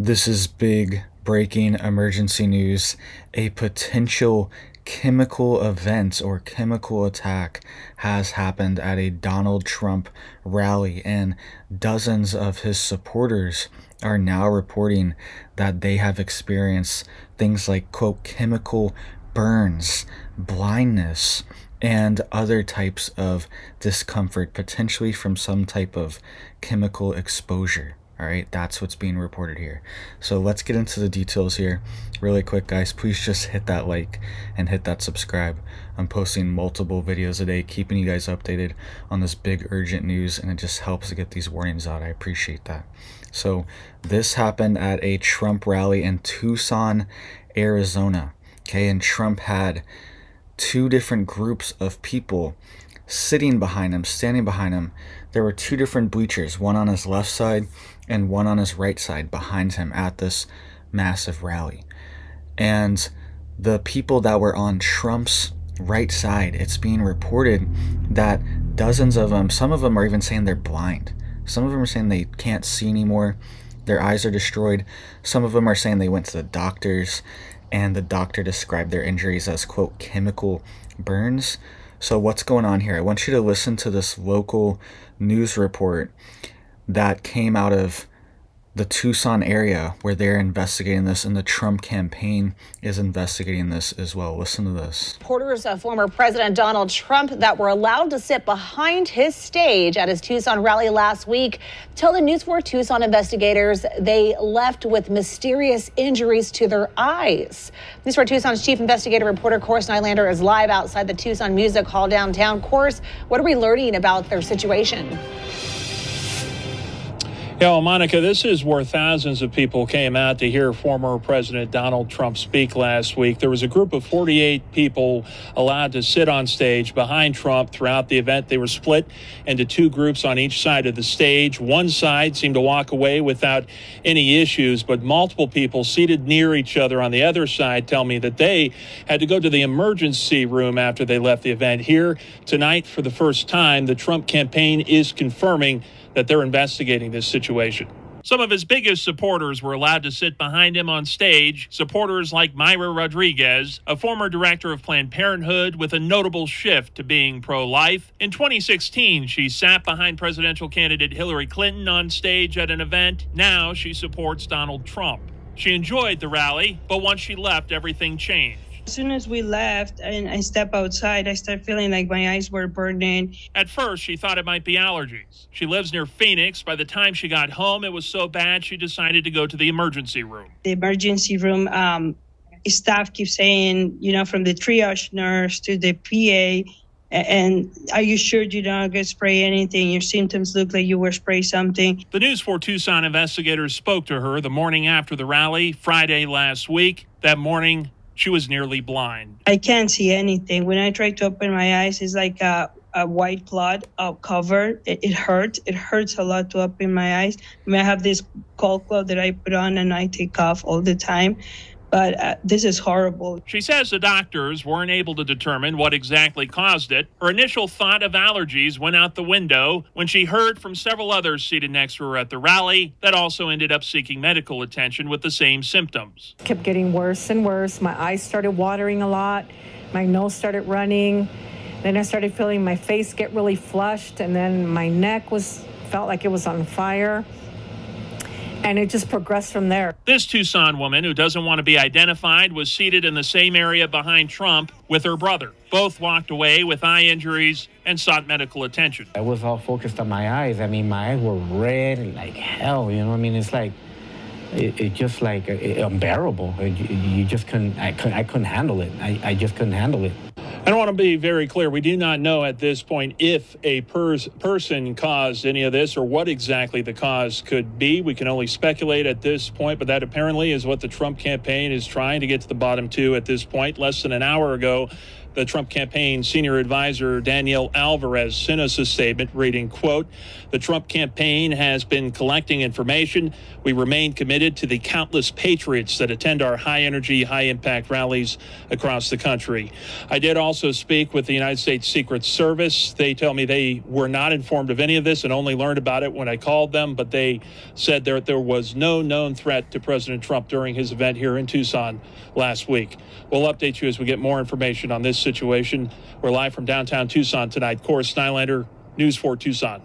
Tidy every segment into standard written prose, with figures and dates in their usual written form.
This is big breaking emergency news. A potential chemical event or chemical attack has happened at a Donald Trump rally, and dozens of his supporters are now reporting that they have experienced things like, quote, chemical burns, blindness, and other types of discomfort, potentially from some type of chemical exposure. All right, that's what's being reported here. So let's get into the details here really quick, guys. Please just hit that like and hit that subscribe. I'm posting multiple videos a day, keeping you guys updated on this big urgent news, and it just helps to get these warnings out. I appreciate that. So this happened at a Trump rally in Tucson, Arizona. Okay, and Trump had two different groups of people sitting behind him, standing behind him. There were two different bleachers, one on his left side and one on his right side behind him at this massive rally. And the people that were on Trump's right side, it's being reported that dozens of them, some of them are even saying they're blind. Some of them are saying they can't see anymore. Their eyes are destroyed. Some of them are saying they went to the doctors, and the doctor described their injuries as, quote, chemical burns. So what's going on here? I want you to listen to this local news report that came out of the Tucson area where they're investigating this, and the Trump campaign is investigating this as well. Listen to this. Supporters of former President Donald Trump that were allowed to sit behind his stage at his Tucson rally last week tell the News 4 Tucson investigators they left with mysterious injuries to their eyes. News 4 Tucson's chief investigative reporter Course Nylander is live outside the Tucson Music Hall downtown. Course, what are we learning about their situation? Yeah, well, Monica, this is where thousands of people came out to hear former President Donald Trump speak last week. There was a group of 48 people allowed to sit on stage behind Trump throughout the event. They were split into two groups on each side of the stage. One side seemed to walk away without any issues, but multiple people seated near each other on the other side tell me that they had to go to the emergency room after they left the event. Here tonight, for the first time, the Trump campaign is confirming that they're investigating this situation. Some of his biggest supporters were allowed to sit behind him on stage. Supporters like Myra Rodriguez, a former director of Planned Parenthood with a notable shift to being pro-life. In 2016, she sat behind presidential candidate Hillary Clinton on stage at an event. Now she supports Donald Trump. She enjoyed the rally, but once she left, everything changed. As soon as we left and I stepped outside, I started feeling like my eyes were burning. At first, she thought it might be allergies. She lives near Phoenix. By the time she got home, it was so bad she decided to go to the emergency room. The emergency room staff keeps saying, from the triage nurse to the PA, and are you sure you don't get spray anything? Your symptoms look like you were sprayed something. The News 4 Tucson investigators spoke to her the morning after the rally, Friday last week. That morning, she was nearly blind. I can't see anything. When I try to open my eyes, it's like a white cloud covered. It hurts. It hurts a lot to open my eyes. I have this cold cloth that I put on and I take off all the time. But this is horrible. She says the doctors weren't able to determine what exactly caused it. Her initial thought of allergies went out the window when she heard from several others seated next to her at the rally that also ended up seeking medical attention with the same symptoms. It kept getting worse and worse. My eyes started watering a lot. My nose started running. Then I started feeling my face get really flushed, and then my neck felt like it was on fire. And it just progressed from there. This Tucson woman, who doesn't want to be identified, was seated in the same area behind Trump with her brother. Both walked away with eye injuries and sought medical attention. I was all focused on my eyes. I mean, my eyes were red like hell, It's like, it just like unbearable. You just couldn't, I couldn't handle it. I just couldn't handle it. I don't want to be very clear. We do not know at this point if a person caused any of this or what exactly the cause could be. We can only speculate at this point, but that apparently is what the Trump campaign is trying to get to the bottom to at this point. Less than an hour ago, The Trump campaign senior advisor Danielle Alvarez sent us a statement reading, quote, "The Trump campaign has been collecting information. We remain committed to the countless patriots that attend our high-energy, high-impact rallies across the country." I did also speak with the United States Secret Service. They tell me they were not informed of any of this and only learned about it when I called them, but they said there was no known threat to President Trump during his event here in Tucson last week. We'll update you as we get more information on this situation. We're live from downtown Tucson tonight. Corey Snylander, News 4 Tucson.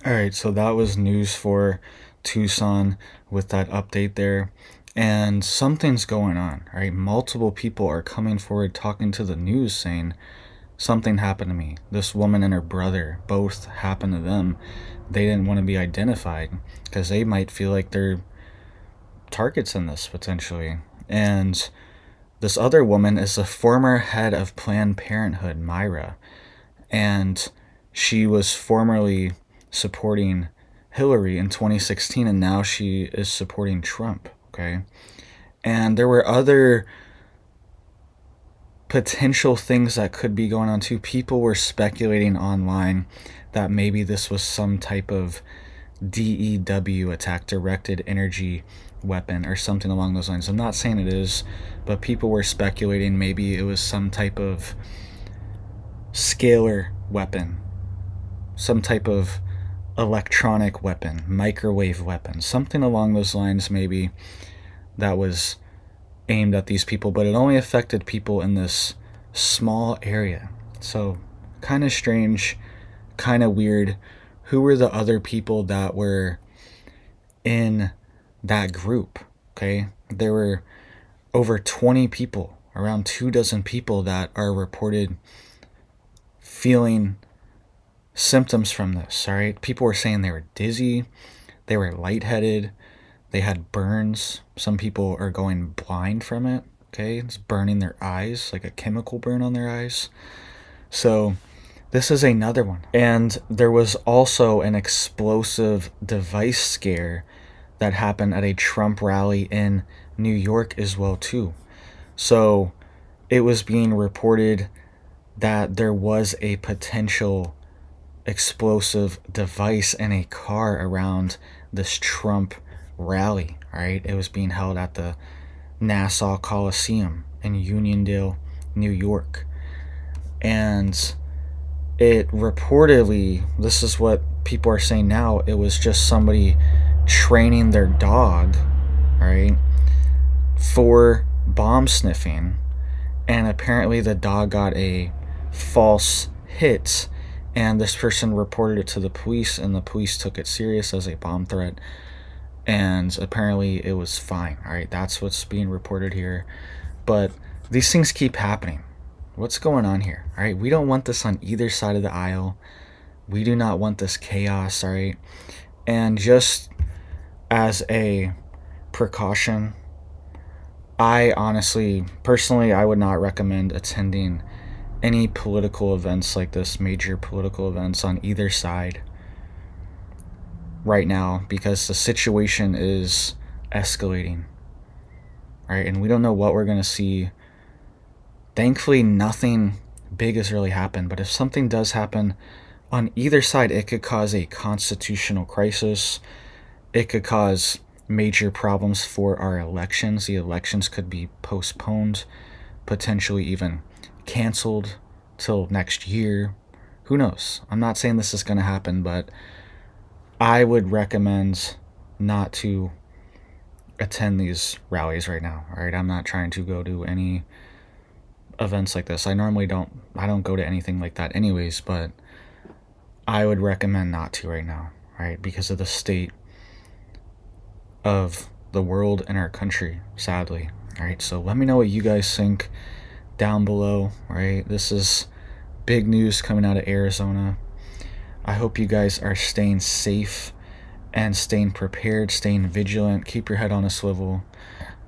All right, so that was News 4 Tucson with that update there. And something's going on, right? Multiple people are coming forward talking to the news saying, something happened to me. This woman and her brother, both happened to them. They didn't want to be identified because they might feel like they're targets in this potentially. And this other woman is the former head of Planned Parenthood, Myra, and she was formerly supporting Hillary in 2016, and now she is supporting Trump, okay? And there were other potential things that could be going on too. People were speculating online that maybe this was some type of DEW attack, directed energy weapon, or something along those lines. I'm not saying it is, but people were speculating maybe it was some type of scalar weapon, some type of electronic weapon, microwave weapon, something along those lines maybe that was aimed at these people, but it only affected people in this small area. So kind of strange, kind of weird. Who were the other people that were in that group? Okay, there were over 20 people, around 24 people that are reported feeling symptoms from this. All right, people were saying they were dizzy, they were lightheaded, they had burns. Some people are going blind from it. Okay, it's burning their eyes, like a chemical burn on their eyes. So this is another one. And there was also an explosive device scare that happened at a Trump rally in New York as well too. So it was being reported that there was a potential explosive device in a car around this Trump rally. All right, it was being held at the Nassau Coliseum in Uniondale, New York. And it reportedly, this is what people are saying now, it was just somebody training their dog, right, for bomb sniffing, and apparently the dog got a false hit, and this person reported it to the police, and the police took it serious as a bomb threat, and apparently it was fine. All right, that's what's being reported here. But these things keep happening. What's going on here? All right, we don't want this on either side of the aisle. We do not want this chaos. All right, and just as a precaution, I honestly, personally, I would not recommend attending any political events like this, major political events on either side right now, because the situation is escalating. All right, and we don't know what we're going to see. Thankfully, nothing big has really happened, but if something does happen on either side, it could cause a constitutional crisis. It could cause major problems for our elections. The elections could be postponed, potentially even canceled till next year. Who knows? I'm not saying this is going to happen, but I would recommend not to attend these rallies right now. All right, I'm not trying to go to any events like this. I normally don't go to anything like that anyways, but I would recommend not to right now, right? Because of the state of the world and our country, sadly. All right, so let me know what you guys think down below. Right, this is big news coming out of Arizona. I hope you guys are staying safe and staying prepared, staying vigilant. Keep your head on a swivel.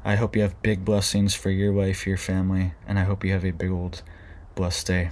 I hope you have big blessings for your life, your family, and I hope you have a big old blessed day.